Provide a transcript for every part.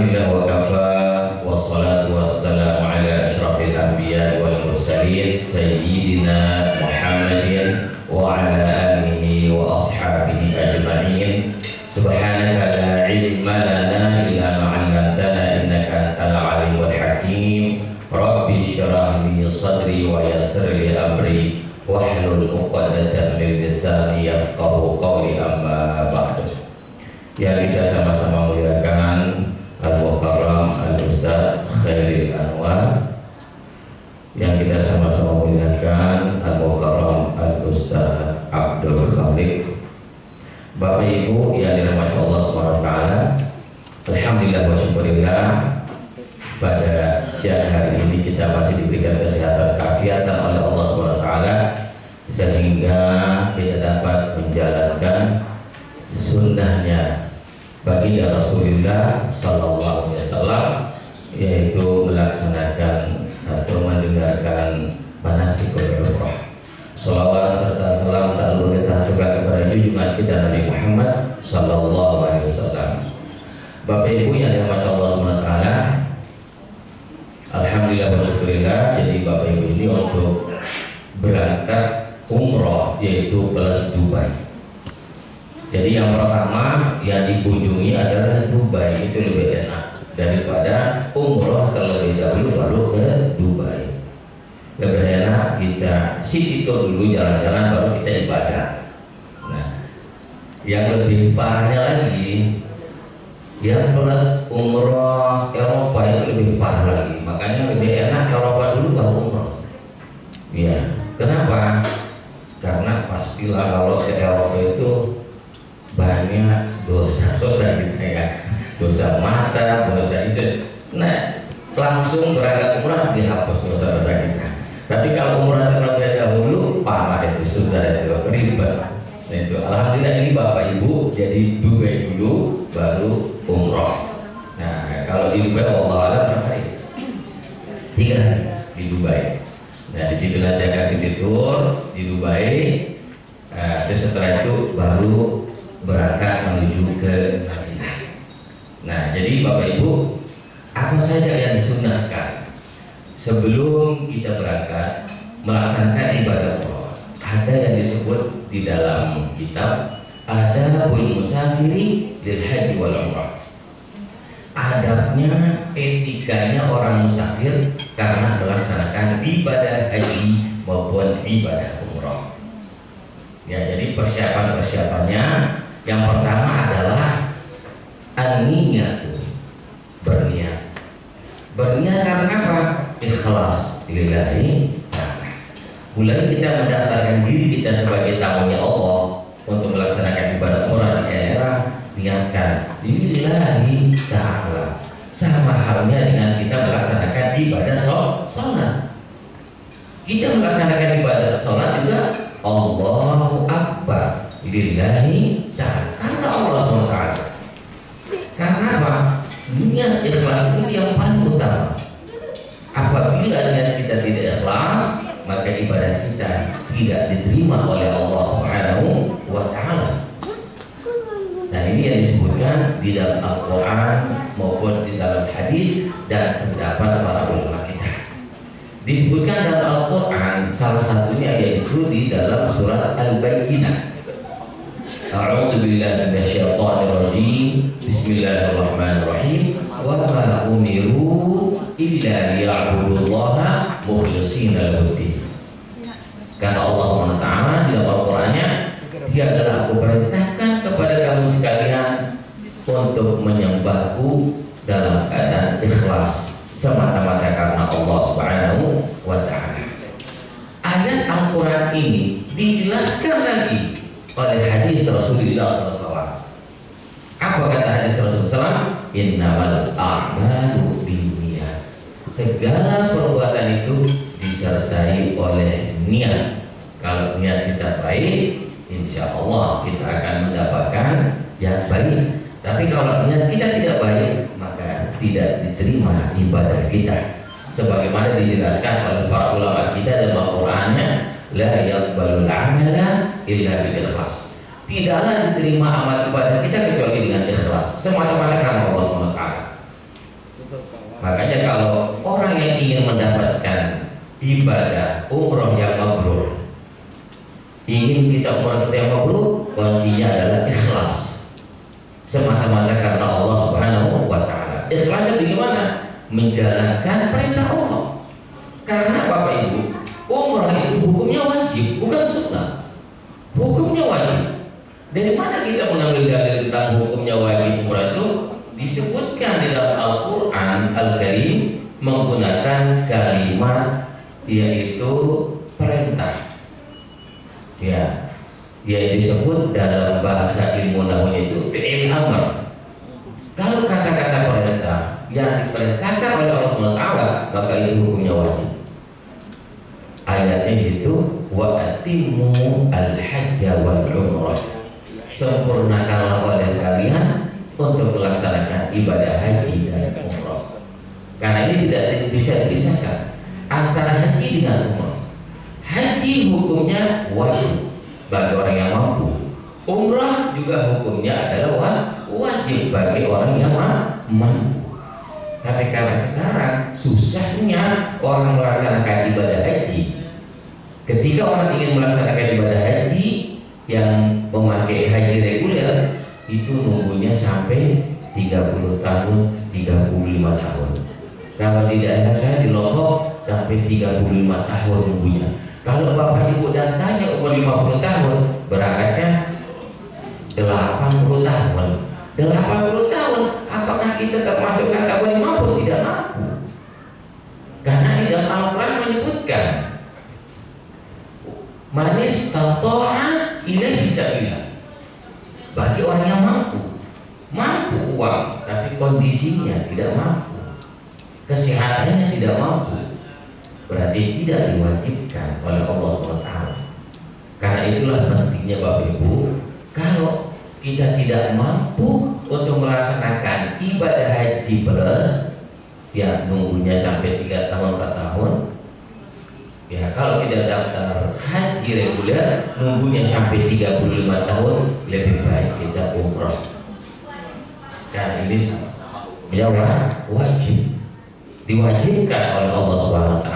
Alhamdulillah wa kafa wassalatu wassalamu ala asyrafil anbiya wal mursalin sayyidina Muhammadin wa ala alihi wa ashabihi ajma'in. Subhanaka la ilma lana illa ma 'allamtana innaka antal alimul hakim. Rabbi shrah li sadri wa yassir li amri wahlul 'uqdatam min lisani yafqahu qawli, amma ba'du. Ya, kita sama-sama muliakan Al-Mukarram Al-Ustaz Khairil Anwar, yang kita sama-sama muliakan Al-Mukarram Al-Ustaz Abdul Khalik. Bapak Ibu yang dirahmati Allah SWT, alhamdulillah wa syukurillah, pada siang hari ini kita masih diberikan kesehatan kafiatan oleh Allah SWT, sehingga kita dapat menjalankan sunnahnya baginda Rasulullah Sallallahu Alaihi Wasallam, yaitu melaksanakan atau mendengarkan manasikul umrah. Salawat serta salam tak lupa kita haturkan kepada junjungan kita Nabi Muhammad Sallallahu Alaihi Wasallam. Bapak Ibu yang dirahmati Allah SWT, alhamdulillah wa syukurillah, jadi Bapak Ibu ini untuk berangkat umrah yaitu plus Dubai. Jadi yang pertama yang dikunjungi adalah Dubai, itu lebih enak daripada umroh terlebih dahulu baru ke Dubai. Lebih enak kita city tour dulu, jalan-jalan, baru kita ibadah. Nah, yang lebih parahnya lagi, yang plus umroh Eropa itu lebih parah lagi. Makanya lebih enak Eropa dulu baru umroh. Ya, kenapa? Karena pastilah kalau ke Eropa itu banyak dosa-dosa gitu ya, dosa mata, dosa itu. Nah, langsung berangkat umrah dihapus dosa-dosa kita. Tapi kalau umrah terlebih dahulu, parah itu, susah itu, ribet. Itu alhamdulillah ini Bapak Ibu jadi Dubai dulu baru umrah. Nah, kalau di Dubai Allah alam berapa hari? 3 hari di Dubai. Nah, di situ nanti akan city tour di Dubai. Terus setelah itu baru berangkat menuju ke Madinah. Nah, jadi Bapak Ibu, apa saja yang disunahkan sebelum kita berangkat melaksanakan ibadah umrah? Ada yang disebut di dalam kitab Adabul Musafiri lil Haji wal Umrah. Adabnya, etikanya orang musafir karena melaksanakan ibadah haji maupun ibadah umrah. Ya, jadi persiapan-persiapannya, yang pertama adalah an-niyat, berniat. Berniat karena apa? Ikhlas lillahi ta'ala. Mulai kita mendaftarkan diri kita sebagai tamunya Allah untuk melaksanakan ibadah umrah di daerah, niatkan lillahi ta'ala. Sama halnya dengan kita melaksanakan ibadah sholat. Kita melaksanakan ibadah sholat juga Allahu Akbar lillahi ta'ala, karena Allah SWT. Karena apa? Niat ikhlas ini yang paling utama. Apabila niat kita tidak ikhlas, maka ibadah kita tidak diterima oleh Allah Subhanahu wa Ta'ala. Nah, ini yang disebutkan di dalam Al-Quran maupun di dalam hadis dan pendapat para ulama kita. Disebutkan dalam Al-Quran, salah satunya yaitu di dalam surat Al-Bayyinah. A'udzu billahi minasyaitonir rajim. Bismillahirrahmanirrahim. Wa ma umiru illa liya'budullaha mukhlishina lahu-d-din. Kata Allah SWT di dalam Al-Qur'annya, Dia adalah Aku perintahkan kepada kamu sekalian untuk menyembahku dalam keadaan ikhlas semata-mata karena Allah Subhanahu wa Ta'ala. Ayat Al-Quran ini dijelaskan lagi oleh hadis Rasulullah SAW. Apa kata hadis Rasulullah SAW? Innamal a'malu binniyat. Segala perbuatan itu disertai oleh niat. Kalau niat kita baik, insya Allah kita akan mendapatkan yang baik. Tapi kalau niat kita tidak baik, maka tidak diterima ibadah kita. Sebagaimana dijelaskan oleh para ulama kita dalam Al-Qur'annya, la yaqbalul amala illa bil ikhlas. Tidaklah diterima amal ibadah kita kecuali dengan ikhlas, semata-mata karena Allah SWT. Makanya kalau orang yang ingin mendapatkan ibadah umroh yang mabrur, ingin kita umroh kita yang mabrur, kuncinya adalah ikhlas, semata-mata karena Allah Subhanahu wa Ta'ala. Ikhlasnya bagaimana? Menjalankan perintah Allah. Karena Bapak Ibu, umrah itu hukumnya wajib, bukan sunnah. Hukumnya wajib. Dari mana kita mengambil dalil tentang hukumnya wajib umrah itu? Disebutkan di dalam Al-Quran Al-Karim menggunakan kalimat yaitu perintah. Ya, yang disebut dalam bahasa ilmu nahwu itu fi'il amr. Kalau kata-kata perintah yang diperintahkan oleh Allah SWT, maka itu hukumnya wajib. Ayatnya itu wa atimmu al-hajja wal umrah. Sempurnakanlah oleh kalian untuk melaksanakan ibadah haji dan umrah. Karena ini tidak bisa dipisahkan antara haji dengan umrah. Haji hukumnya wajib bagi orang yang mampu. Umrah juga hukumnya adalah wajib bagi orang yang mampu. Tapi karena sekarang susahnya orang melaksanakan ibadah haji. Ketika orang ingin melaksanakan ibadah haji yang memakai haji reguler, itu nunggunya sampai 30 tahun, 35 tahun. Kalau di daerah saya di Lombok sampai 35 tahun nunggunya. Kalau Bapak Ibu datanya umur 50 tahun, berangkatnya 80 tahun. 80 tahun, apakah kita termasuk kategori mampu? Tidak mampu. Karena di dalam Al-Quran menyebutkan manis tato'a ilaihi sabila. Bagi orang yang mampu uang, tapi kondisinya tidak mampu, kesehatannya tidak mampu, berarti tidak diwajibkan oleh Allah SWT. Karena itulah pentingnya Bapak Ibu, kalau kita tidak mampu untuk melaksanakan ibadah haji plus, ya nunggunya sampai 3 tahun 4 tahun. Ya kalau tidak daftar haji reguler, nunggunya sampai 35 tahun, lebih baik kita umroh. Dan ini wajib, diwajibkan oleh Allah SWT.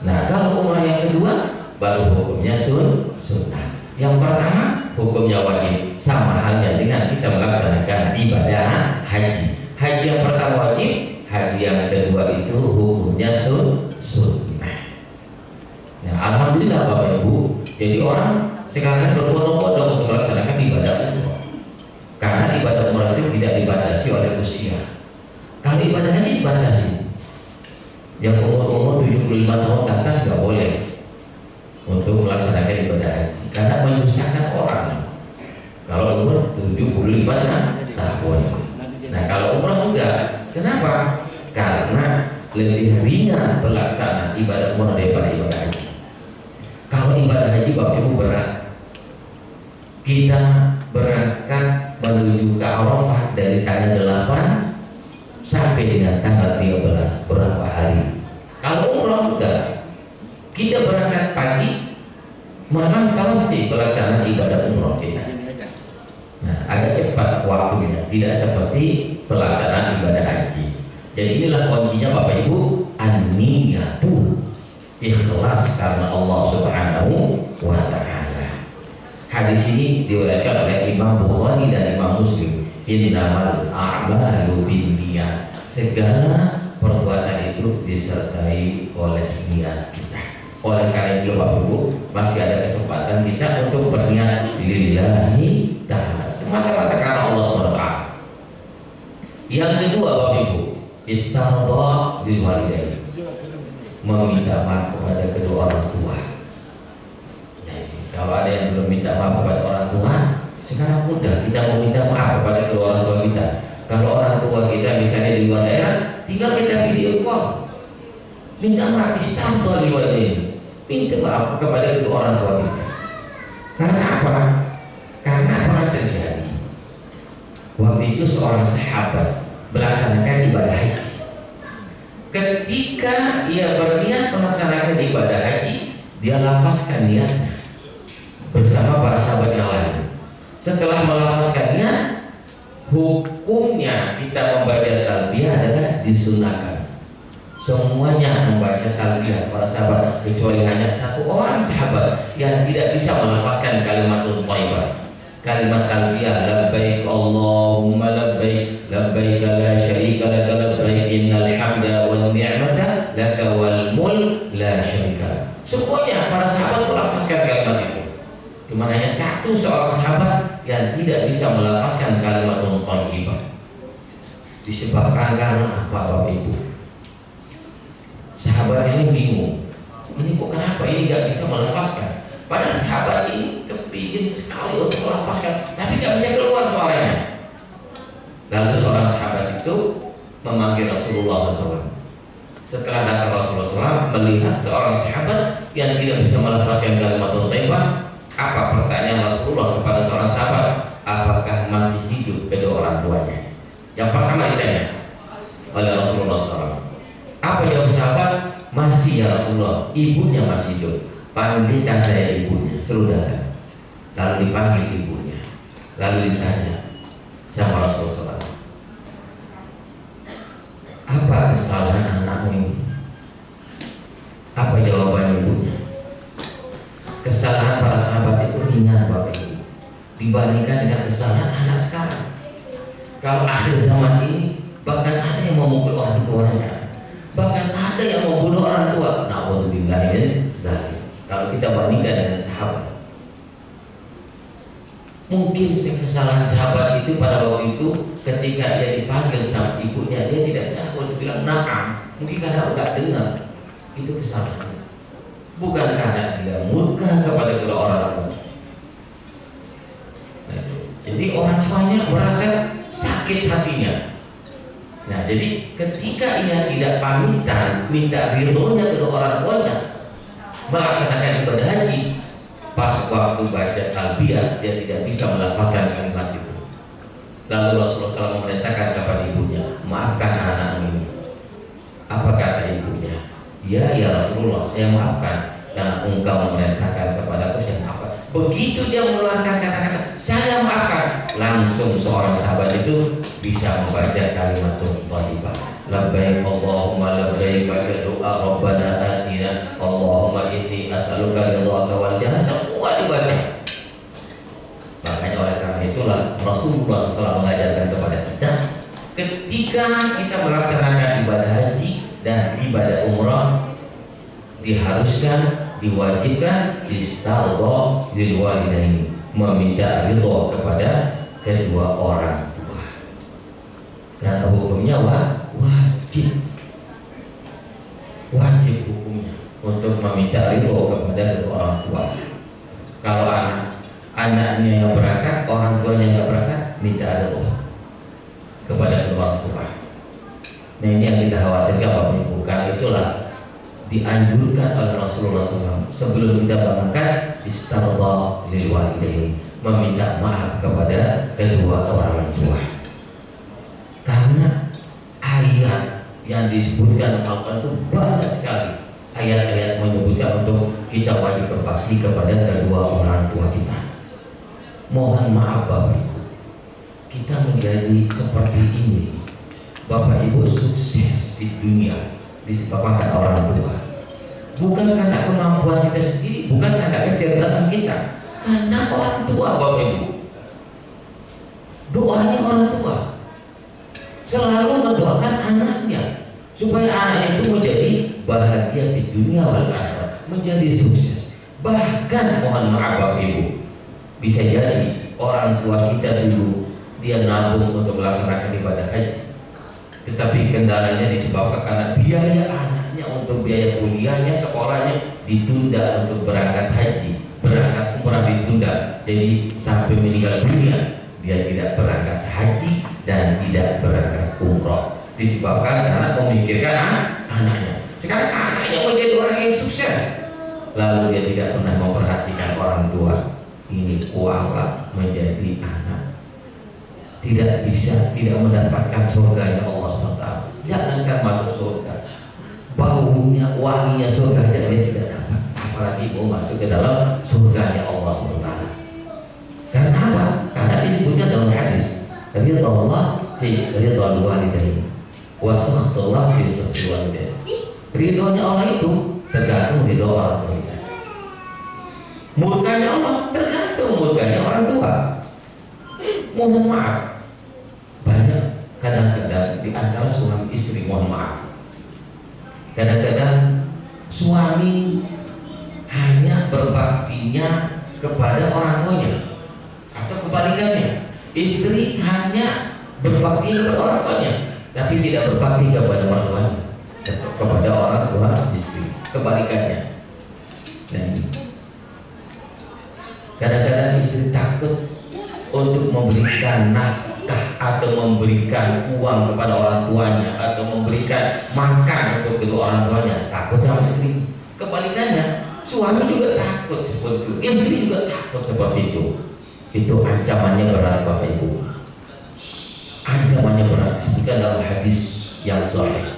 Nah kalau umrah yang kedua, baru hukumnya sunnah. Yang pertama hukumnya wajib, sama halnya dengan kita melaksanakan ibadah haji. Haji yang pertama wajib, haji yang kedua itu hukumnya sunnah. Nah, alhamdulillah Bapak Ibu, jadi orang sekarang berbondong-bondong untuk melaksanakan ibadah umrah. Karena ibadah umrah itu tidak dibatasi oleh usia. Kalau ibadah haji dibatasi. Yang umur 75 tahun ke atas nggak boleh untuk melaksanakan ibadah haji, karena menyusahkan orang. Kalau umur 75 tahun. Nah kalau umrah enggak. Kenapa? Karena lebih ringan pelaksanaan ibadah umrah daripada ibadah haji. Kalau ibadah haji Bapak Ibu berat. Kita berangkat menuju ke Arafah dari tanggal 8 sampai dengan tanggal 13, berapa hari? Kalau umrah enggak, kita berangkat pagi, malam selesai pelaksanaan ibadah umrah kita. Nah, agak cepat waktunya, tidak seperti pelaksanaan ibadah haji. Jadi inilah kuncinya Bapak Ibu, an-niyatu, ikhlas karena Allah Subhanahu wa Ta'ala. Hadis ini diriwayatkan oleh Imam Bukhari dan Imam Muslim. Innamal a'malu binniyat. Segala perbuatan itu disertai oleh niat kita. Oleh karena itu Bapak Ibu, masih ada kesempatan kita untuk berniat lillahi ta'ala, semata-mata karena Allah SWT. Yang kedua Bapak Ibu, istarda bil walidain, meminta maaf kepada kedua orang tua. Jadi, kalau ada yang belum minta maaf kepada orang tua, sekarang mudah kita meminta maaf kepada kedua orang tua kita. Kalau orang tua kita misalnya di luar daerah, tinggal kita video call, minta maaf, istarda bil walidain, minta maaf kepada kedua orang tua kita. Karena apa? Karena pernah terjadi waktu itu seorang sahabat melaksanakan ibadah haji. Ketika ia berniat melaksanakan ibadah haji, dia lapaskan niatnya bersama para sahabat yang lain. Setelah melapaskan niat, hukumnya kita membaca talbiyah adalah disunahkan. Semuanya membaca talbiyah para sahabat, kecuali hanya satu orang sahabat yang tidak bisa melafazkan kalimatul thayyibah. Kalimat talbiyah, labbaik Allahumma labbaik, labbaik la syarika laka labbaik, innal hamda wan ni'mata laka wal mulk la syarika. Semuanya para sahabat melafazkan kalimat itu. Cuma hanya seorang sahabat yang tidak bisa melafazkan kalimatul thayyibah. Disebabkan karena apa, Bapak Ibu? Sahabat ini bingung. Ini kok kenapa ini nggak bisa melafazkan? Padahal sahabat ini kepingin sekali untuk melafazkan, tapi nggak bisa keluar suaranya. Lalu seorang sahabat itu memanggil Rasulullah SAW. Setelah datang Rasulullah SAW melihat seorang sahabat yang tidak bisa melafazkan kalimatul thayyibah, apa pertanyaan Rasulullah kepada seorang sahabat? Apakah masih hidup kedua orang tuanya? Yang pertama ditanya oleh Rasulullah SAW. Apa jawab sahabat? Masih ya Rasulullah, ibunya masih hidup. Panggilkan saya ibunya, suruh datang. Lalu dipanggil ibunya. Lalu ditanya sama Rasulullah SAW, apa kesalahan anakmu ini? Apa jawaban ibunya? Kesalahan para sahabat itu ringan, Bapak Ibu, dibandingkan dengan kesalahan anak sekarang. Kalau akhir zaman ini bahkan ada yang mau memukul orang tuanya, bahkan ada yang mau bunuh orang tua. Na'udzubillahi dzalik. Kalau kita bandingkan dengan sahabat, mungkin kesalahan sahabat itu pada waktu itu ketika dia dipanggil sama ibunya, dia tidak tahu untuk bilang na'am. Mungkin karena enggak dengar. Itu kesalahannya. Bukan karena dia murka kepada kedua orang tua. Nah, jadi orang tuanya merasa sakit hatinya. Nah, jadi ketika ia tidak pamitan minta ridhonya kedua orang tuanya melaksanakan ibadah haji, pas waktu baca talbiyah dia tidak bisa melafazkan kalimat itu. Lalu Rasulullah SAW memerintahkan kepada ibunya, maafkan anak ini. Apa kata ibunya? Ya Rasulullah, saya maafkan. Dan engkau memerintahkan kepadaku, saya maafkan. Begitu dia mengeluarkan kata-kata saya maafkan, langsung seorang sahabat itu bisa membaca kalimat thayyibah. Labbaik Allahumma labbaik, baca doa Rabbana atina Allahumma inni as'aluka ridhaka wal jannah, semua dibaca. Makanya oleh karena itulah Rasulullah SAW mengajarkan kepada kita, ketika kita melaksanakan ibadah haji dan ibadah umrah, diharuskan, diwajibkan istardha lil walidaini, meminta ridha kepada kedua orang tua. Dan hukumnya wajib hukumnya untuk meminta ridha kepada kedua orang tua. Kalau anaknya yang berangkat, orang tuanya yang berangkat, minta ridha kepada kedua orang tua. Nah, ini yang kita khawatirkan, Bapak Ibu. Karena itulah dianjurkan oleh Rasulullah SAW sebelum kita berangkat istardha lil walidaini, meminta maaf kepada kedua orang tua. Karena ayat yang disebutkan Al-Quran itu banyak sekali ayat-ayat menyebutkan untuk kita wajib berbakti kepada kedua orang tua kita. Mohon maaf Bapak Ibu, kita menjadi seperti ini. Bapak Ibu sukses di dunia disebabkan orang tua, bukan karena kemampuan kita sendiri, bukan karena kecerdasan kita, karena orang tua. Bapak Ibu, doanya orang tua selalu mendoakan anaknya supaya anaknya itu menjadi bahagia di dunia wal akhirat, menjadi sukses. Bahkan mohon maaf Bapak Ibu, bisa jadi orang tua kita dulu dia nabung untuk melaksanakan ibadah haji, tetapi kendalanya disebabkan karena biaya anaknya untuk biaya kuliahnya, sekolahnya ditunda untuk berangkat haji, berangkat umrah ditunda, jadi sampai meninggal dunia dia tidak berangkat haji dan tidak berangkat umrah, disebabkan karena memikirkan anaknya. Sekarang anaknya menjadi orang yang sukses, lalu dia tidak pernah memperhatikan orang tua. Ini kuala menjadi anak tidak bisa, tidak mendapatkan surganya Allah SWT. Jangankan masuk surga, baunya, wanginya surga dia tidak dapat, apalagi mau masuk ke dalam surganya Allah SWT. Karena apa? Karena disebutnya dalam hadis ridha Allah fi ridha walidain wa sakhatullah fi sakhati walidain. Ridhonya Allah itu tergantung ridho orang tua kita. Murkanya Allah tergantung murkanya orang tua. Mohon maaf, banyak kadang-kadang di antara suami istri, mohon maaf, kadang-kadang suami hanya berbaktinya kepada orang tuanya, atau kebalikannya, istri hanya berbakti kepada orang tuanya tapi tidak berbakti kepada orang tuanya, kepada orang tua istri, kebalikannya. Dan kadang-kadang istri takut untuk memberikan nafkah atau memberikan uang kepada orang tuanya atau memberikan makan untuk kedua orang tuanya, takut sama istri. Kebalikannya, suami juga takut seperti itu, istri juga takut seperti itu. Itu ancamannya berat Bapak Ibu. Ancamannya berat disebutkan dalam hadis yang sahih.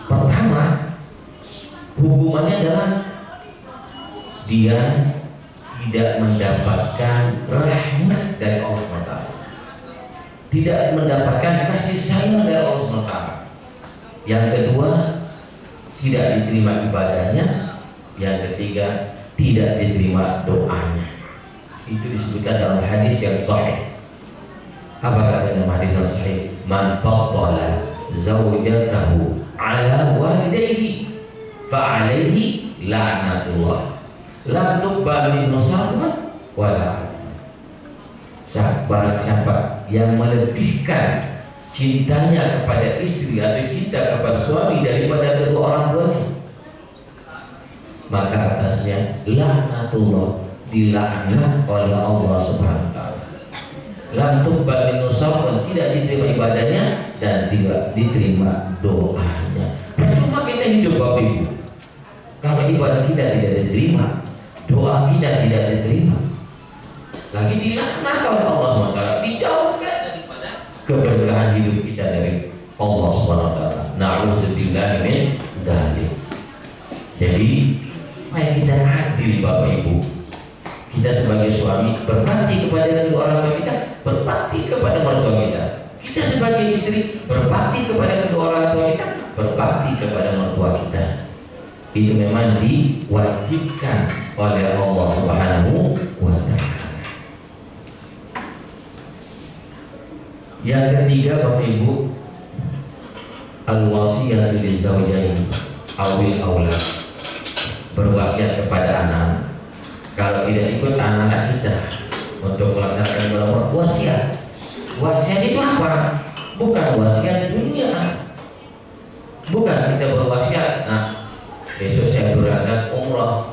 Pertama, hukumannya adalah dia tidak mendapatkan rahmat dari Allah SWT, tidak mendapatkan kasih sayang dari Allah SWT. Yang kedua, tidak diterima ibadahnya. Yang ketiga, tidak diterima doanya. Itu disebutkan dalam hadis yang sahih. Apa kata dalam hadis yang sahih? Man faddala zawjatahu ala walidayhi fa alaihi la'natullah lam tuqbal minhu sadaqah wala. Barang siapa yang melebihkan cintanya kepada istri atau cinta kepada suami daripada kedua orang tuanya, maka atasnya laknatullah, dilaknat oleh Allah Subhanahu wa taala. Lam tuqbal minhu sadaqah, tidak diterima ibadahnya dan tidak diterima doanya. Percuma kita hidup Bapak Ibu kalau ibadah kita tidak diterima, doa kita tidak diterima, lagi dilaknat oleh Allah SWT, dijauhkan daripada keberkahan hidup kita dari Allah SWT. Na'udzubillah min dzalik. Jadi mari kita adil Bapak Ibu. Kita sebagai suami berbakti kepada kedua orang tua kita, berbakti kepada mertua kita. Kita sebagai istri berbakti kepada kedua orang tua kita, berbakti kepada mertua kita. Itu memang diwajibkan oleh Allah Subhanahu wa taala. Yang ketiga Bapak Ibu, al-wasiyatu lizawjain awil aulad, berwasiat kepada anak. Kalau tidak ikut anak kita untuk melaksanakan ibadah wasiat. Wasiat itu apa? Bukan wasiat dunia. Bukan kita berwasiat, nah besok saya berangkat umrah,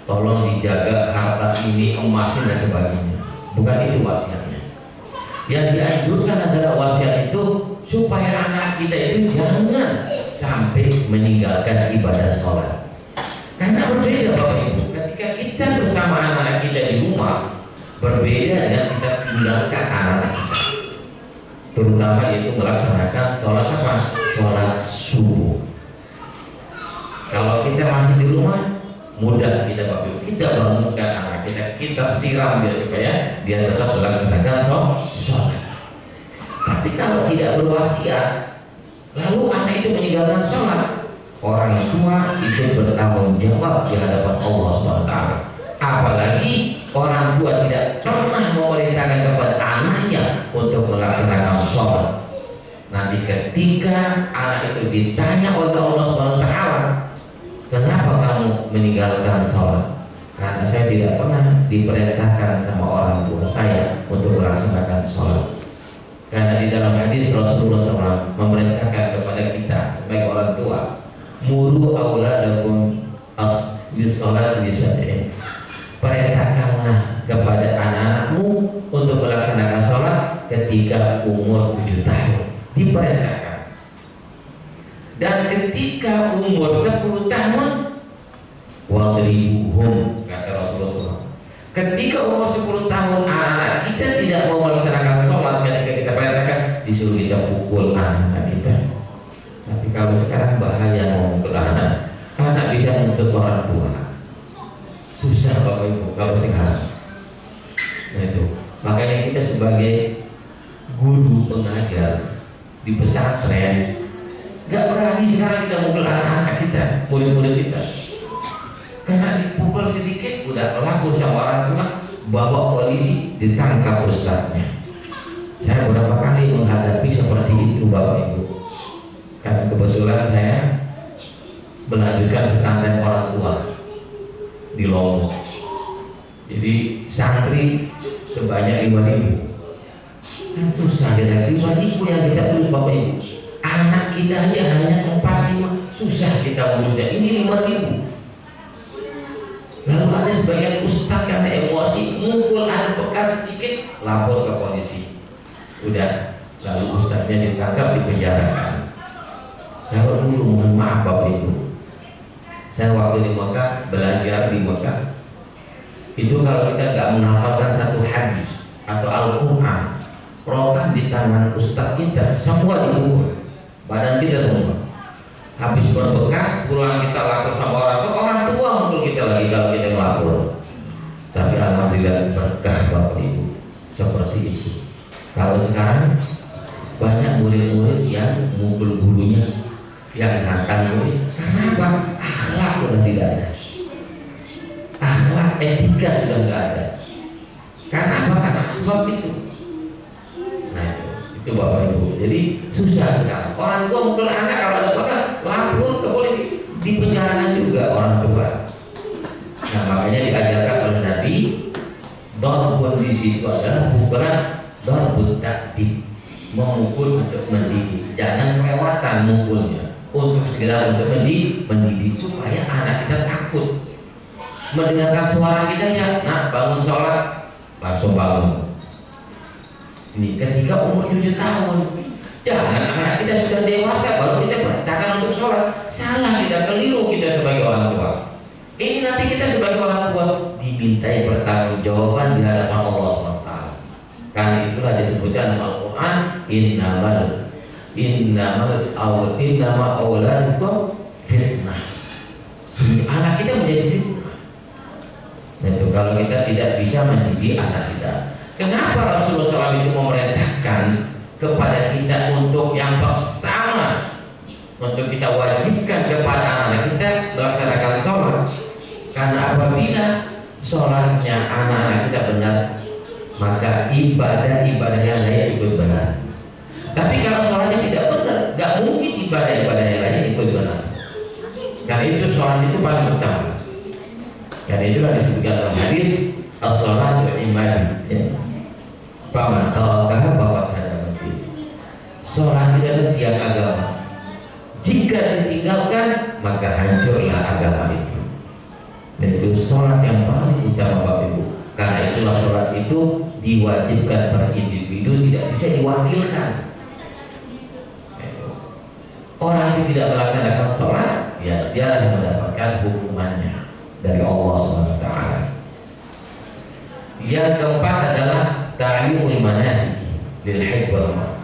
tolong dijaga harta ini, emas dan sebagainya. Bukan itu wasiatnya. Yang dianjurkan adalah wasiat itu supaya anak kita itu jangan sampai meninggalkan ibadah sholat. Karena berbeda Bapak Ibu, ketika kita bersama anak-anak kita di rumah, berbeda dengan kita tinggalkan anak kita, terutama itu melaksanakan sholat apa? Sholat subuh. Kalau kita masih di rumah, mudah kita Bapak Ibu, kita bangunkan anak kita, kita siram dia supaya dia tetap melaksanakan sholat. Tapi kalau tidak berwasiat, lalu anak itu meninggalkan sholat, orang tua itu bertanggung jawab di hadapan Allah SWT. Apalagi orang tua tidak pernah memerintahkan kepada anaknya untuk melaksanakan sholat. Nanti ketika anak itu ditanya oleh Allah SWT, kenapa kamu meninggalkan sholat? Karena saya tidak pernah diperintahkan sama orang tua saya untuk melaksanakan sholat. Karena di dalam hadis Rasulullah SAW memerintahkan kepada kita sebagai orang tua, muru auladakum bis-sholat bis-syad'in. Perintahkanlah kepada anak-anakmu untuk melaksanakan sholat ketika umur 7 tahun. Diperintahkan. Dan ketika umur 10 tahun, wadribuhum, kata Rasulullah SAW. Ketika umur 10 tahun anak-anak kita tidak mau melaksanakan sholat, ketika kita perintahkan, disuruh kita pukul anak kita. Tapi kalau sekarang bahaya mau mukul anak bisa menuntut orang tua. Susah Bapak Ibu kalau sekarang. Nah itu. Makanya kita sebagai guru mengajar di pesantren nggak berani sekarang kita mukul anak-anak kita, murid-murid kita, karena dipukul sedikit udah laku sama orang tua, bawa polisi, ditangkap ustadznya. Saya beberapa kali menghadapi seperti itu Bapak Ibu, karena kebetulan saya melanjutkan pesantren orang tua di Lombok. Jadi santri sebanyak 5.000. Itu sadar 5.000 yang kita urus Bapak Ibu. Anak kita aja hanya 4-5, susah kita urusnya. Ini 5.000. Lalu ada sebagian ustaz karena emosi mukul ada bekas sedikit, lapor ke polisi. Udah, lalu ustaznya ditangkap, dipenjarakan. Kalau dulu mohon maaf Bapak Ibu, saya waktu di Mekah, belajar di Mekah, itu kalau kita nggak menghafalkan satu hadis atau Al-Quran, rotan di tangan ustaz kita, semua dipukul, badan kita semua. Habis berbekas, pulang kita lapor sama orang tua mukul kita lagi kalau kita melapor. Tapi alhamdulillah berkah Bapak Ibu seperti itu. Kalau sekarang banyak murid-murid yang mukul gurunya, yang hantam murid. Kenapa? Akhlak sudah tidak ada, akhlak etika sudah nggak ada. Karena apa? Karena sebab itu. Nah itu Bapak Ibu. Jadi susah sekarang. Orang tua mukul anak, kalau ada apa lapor ke polisi, dipenjarakan juga orang tua. Nah makanya diajarkan oleh Nabi, darbun di situ adalah pukulan darbun takdib, memukul untuk mendidik. Jangan kelewatan mukulnya, untuk segera untuk mendidik supaya anak kita takut mendengarkan suara kita ya. Nah bangun sholat langsung bangun. Ini ketika umur 7 tahun. Jangan anak kita sudah dewasa baru kita perintahkan untuk sholat. Salah kita, keliru kita sebagai orang tua. Ini nanti kita sebagai orang tua dimintai pertanggungjawaban di hadapan Allah SWT. Karena itulah disebutkan dalam Al-Quran, innama awladukum fitnah. Anak kita menjadi fitnah. Nah, itu kalau kita tidak bisa mendidik anak kita. Kenapa Rasulullah SAW itu memerintahkan kepada kita untuk yang pertama, untuk kita wajibkan kepada anak kita melaksanakan sholat? Karena apabila sholatnya anak-anak kita benar, maka ibadah-ibadah yang lain ikut benar. Tapi kalau sholatnya tidak benar, gak mungkin ibadah-ibadah yang lain ikut benar. Karena itu sholat itu paling utama. Karena itulah disebutkan dalam hadis as-sholatu ibadah. Paman talaqaha faqad hadamati. Sholat itu adalah tiang agama. Jika ditinggalkan maka hancurlah agama itu. Dan itu sholat yang paling utama Bapak Ibu. Karena itulah sholat itu diwajibkan per individu, tidak bisa diwakilkan. Orang yang tidak melaksanakan sholat, ya dia akan mendapatkan hukumannya dari Allah SWT. Yang keempat adalah ta'limul manasik lil hajj wal umrah.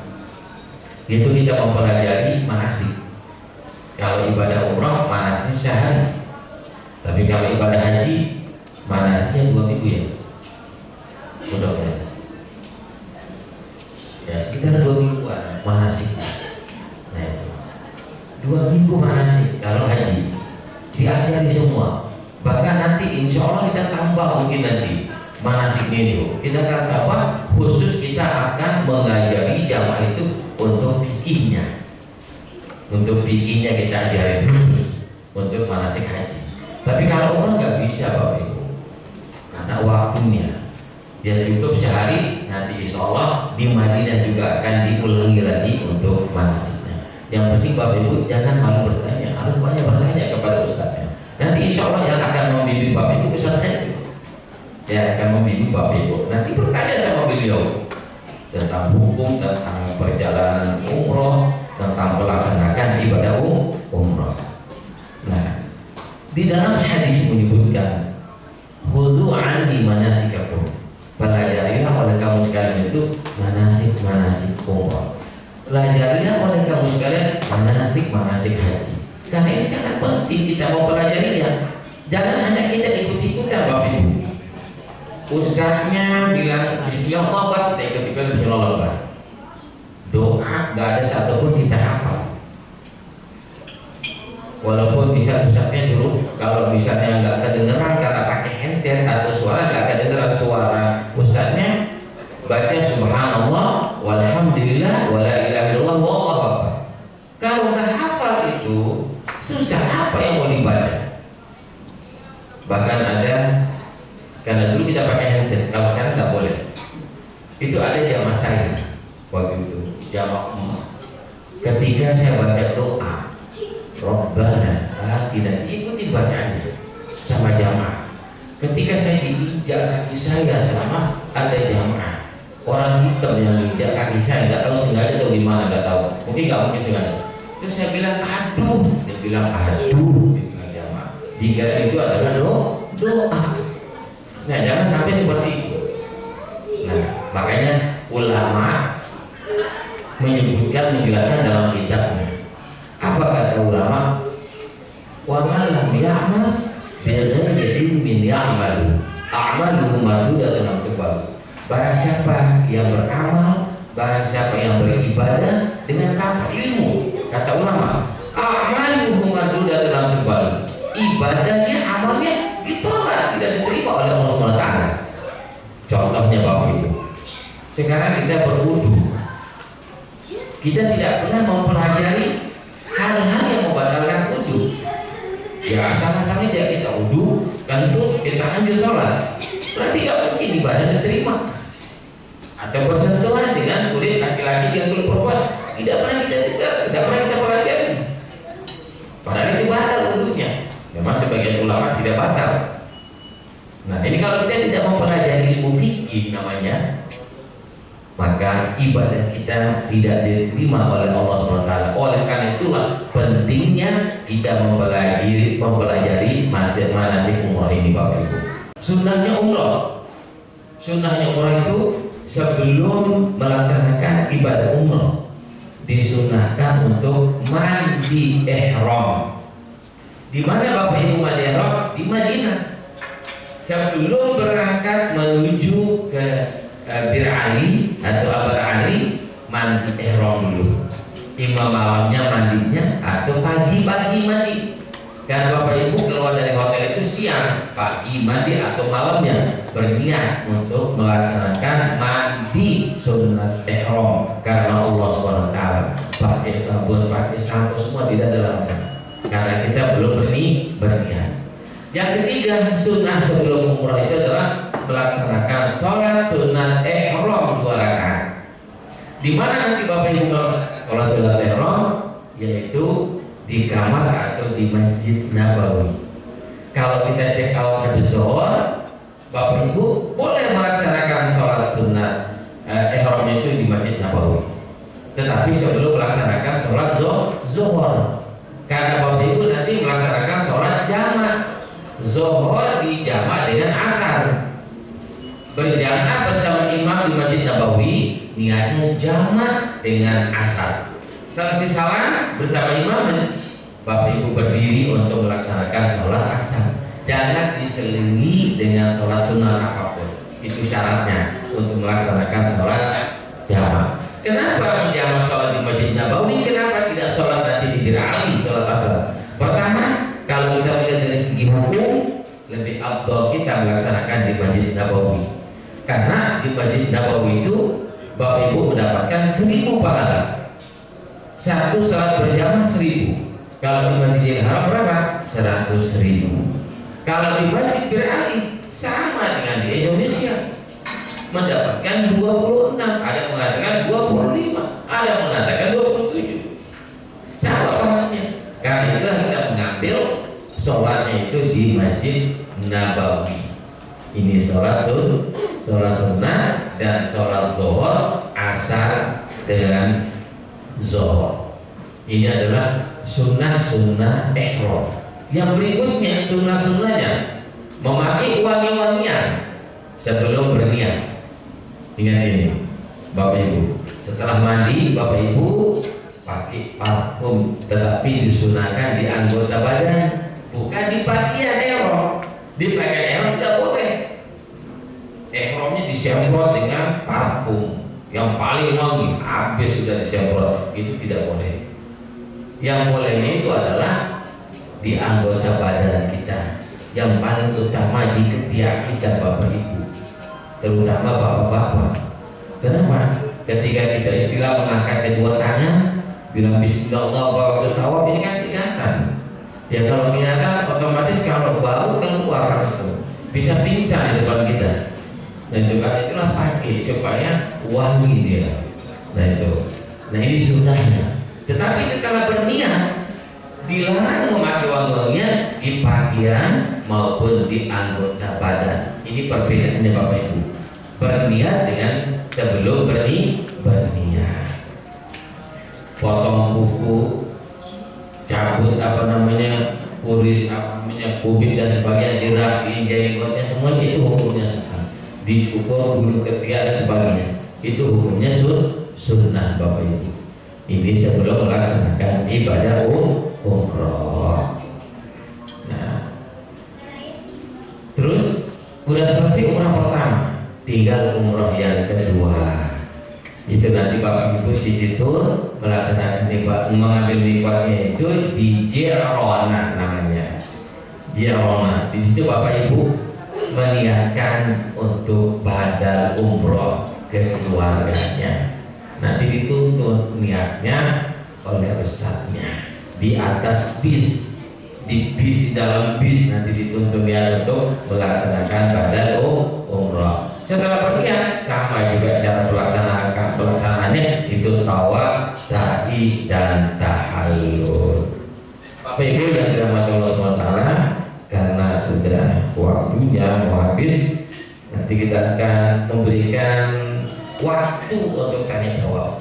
Itu kita mempelajari manasik. Kalau ibadah umrah manasiknya sehari. Tapi kalau ibadah haji manasiknya 2 minggu ya. Udah ya. Ya sekitar 2 mingguan manasik. Nah itu 2 minggu manasik kalau haji diajari semua. Bahkan nanti insya Allah kita tambah mungkin nanti manasik ini kita akan tambah khusus, kita akan mengajari jamaah itu untuk fikihnya. Untuk fikihnya kita ajarin khusus untuk manasik haji. Tapi kalau umrah nggak bisa Bapak Ibu, karena waktunya dia cukup sehari. Nanti insya Allah di Madinah juga akan diulangi lagi untuk manasiknya. Yang penting Bapak Ibu jangan malu bertanya, harus banyak bertanya kepada ustaznya. Nanti insya Allah yang akan membimbing Bapak Ibu ustaznya itu, yang akan membimbing Bapak Ibu. Nanti bertanya sama beliau tentang hukum, tentang perjalanan umroh, tentang melaksanakan ibadah umroh. Nah, di dalam hadis menyebutkan khudhu anni manasikakum, pelajarilah oleh kamu sekalian itu manasik umroh. Pelajarilah oleh kamu sekalian manasik haji. Karena ini sangat penting kita mau pelajarinya. Jangan hanya kita ikut-ikutan Bapak Ibu. Ustaznya bilang Bismillah, kita ikut-ikutan Bismillah. nggak ada satupun kita hafal. Walaupun bisa pusatnya dulu, kalau misalnya nggak kedengeran karena pakai handset atau suara nggak kedengeran suara pusatnya, baca subhanallah walhamdulillah wala ilaha illallah wallahu akbar. Kalau nggak hafal itu susah, apa yang mau dibaca? Bahkan ada, karena dulu kita pakai handset, kalau sekarang nggak boleh. Itu ada jamaah saya waktu itu, jamaah umat. Ketika saya baca doa Rabbana tidak ikuti bacaan sama jamaah. Ketika saya diinjak kaki saya sama ada jamaah, orang hitam yang injak kaki saya, nggak tahu sengaja atau gimana, nggak tahu, mungkin nggak mungkin sengaja. Terus saya bilang aduh, dia bilang aduh, dia bilang jamaah. Dikira itu adalah doa. Nah, jangan sampai seperti itu. Nah, makanya ulama menyebutkan, menjelaskan dalam kitabnya. Apa kata ulama? Wa man lam ya'mal bighairi ilmin ya'malu a'maluhu mardudatun kebal. Barang siapa yang beramal, barang siapa yang beribadah dengan tanpa ilmu, kata ulama, a'maluhu mardudatun kebal. Ibadahnya, amalnya ditolak, tidak diterima oleh Allah SWT. Contohnya Bapak Ibu, sekarang kita berwudu, kita tidak pernah mempelajari hal-hal yang membatalkan wudu. Ya asal-asalnya tidak kita wudu, kan itu kita lanjut sholat, berarti tidak mungkin ibadah diterima. Atau bersentuhan dengan kulit laki-laki dengan kulit perempuan, tidak pernah kita pelajari. Padahal itu batal wudunya. Memang sebagian ulama tidak batal. Nah, ini kalau kita tidak mempelajari ilmu fikih namanya, maka ibadah kita tidak diterima oleh Allah SWT. Oleh karena itulah pentingnya kita mempelajari manasik umrah ini, Bapak Ibu. Sunnahnya umrah itu sebelum melaksanakan ibadah umrah disunahkan untuk mandi ihram. Di mana Bapak Ibu mandi ihram? Di Madinah. Sebelum berangkat menuju ke Bir Ali atau Abar Ali, mandi ihram dulu. Imam malamnya mandinya atau pagi-pagi mandi. Karena Bapak Ibu keluar dari hotel itu siang, pagi mandi atau malamnya berniat untuk melaksanakan mandi sunat ihram. Karena Allah SWT pakai sabun, pakai sampo semua tidak dilarang. Karena kita belum berniat. Yang ketiga, sunnah sebelum umrah itu adalah melaksanakan sholat sunat ihram 2 rakaat. Di mana nanti Bapak Ibu melaksanakan sholat sunat ihram? Yaitu di kamar atau di Masjid Nabawi. Kalau kita cek awal Habis Zuhur, Bapak Ibu boleh melaksanakan sholat sunat ihram itu di Masjid Nabawi. Tetapi sebelum melaksanakan sholat zuhur, karena Bapak Ibu nanti melaksanakan sholat jamak. Zuhur dijamak dengan asar. Berjamaah bersama imam di Masjid Nabawi, niatnya jamak dengan asar. Setelah salam bersama imam, Bapak Ibu berdiri untuk melaksanakan sholat asar. Jangan diselingi dengan sholat sunnah apapun. Itu syaratnya untuk melaksanakan sholat jamak. Kenapa menjamak sholat di Masjid Nabawi? Kenapa tidak sholat nanti di Bir Ali, sholat asar? Pertama, kalau kita melihat dari segi hukum, lebih afdal kita melaksanakan di Masjid Nabawi. Karena di Masjid Nabawi itu Bapak Ibu mendapatkan 1000 pahala. Satu salat berjamaah 1000. Kalau di Masjidil Haram berapa? 100.000. Kalau di Masjid Bir Ali sama dengan di Indonesia, mendapatkan 26. Ada mengatakan 25, ada mengatakan 27. Sama pahalanya. Karena itulah kita mengambil sholatnya itu di Masjid Nabawi. Ini sholat sunnah dan sholat zuhur, asar dengan zuhur. Ini adalah sunnah ihram. Yang berikutnya sunnahnya memakai wangi-wangian sebelum berniat. Ingat ini, Bapak Ibu. Setelah mandi, Bapak Ibu pakai parfum, tetapi disunahkan di anggota badan, bukan di pakaian ihram. Di pakaian ihram tidak boleh. Ihramnya disemprot dengan parfum, yang paling wangi habis sudah disemprot, itu tidak boleh. Yang bolehnya itu adalah di anggota badan kita, yang paling utama di ketiak kita Bapak Ibu, terutama bapak-bapak. Kenapa? Ketika kita istilah mengangkat kedua tangan, bilang Bismillah Allahu Akbar, ini kan kelihatan. Ya kalau kelihatan otomatis kalau bau keluar langsung, bisa pingsan di depan kita. Dan juga itulah pakai supaya wangi dia. Nah itu, nah ini sunnahnya. Tetapi setelah berniat, dilarang memakai wangi-wangian di pakaian maupun di anggota badan. Ini perbedaannya Bapak Ibu. Berniat dengan sebelum berniat. Potong kuku, cabut kuris kubis dan sebagainya, dirapiin jenggotnya, semua itu hukumnya sah. Dicukur bulu ketiak dan sebagainya, itu hukumnya sunnah Bapak Ibu. Ini sebelum melaksanakan ibadah umroh. Nah, terus udah selesai umrah pertama, tinggal umroh yang kedua. Itu nanti Bapak Ibu situ melaksanakan mengambil nikahnya itu di Jirona namanya. Jirona. Di situ Bapak Ibu meniatkan untuk badal umroh ke keluarganya. Nanti dituntun niatnya oleh ustadznya di atas bis, di dalam bis nanti dituntun niat untuk melaksanakan badal umroh. Setelah berniat sama juga cara pelaksanaannya itu tawaf, sa'i dan tahallul. Bapak Ibu yang dirahmati Allah SWT, karena sudah waktunya mau habis, nanti kita akan memberikan waktu untuk tanya jawab.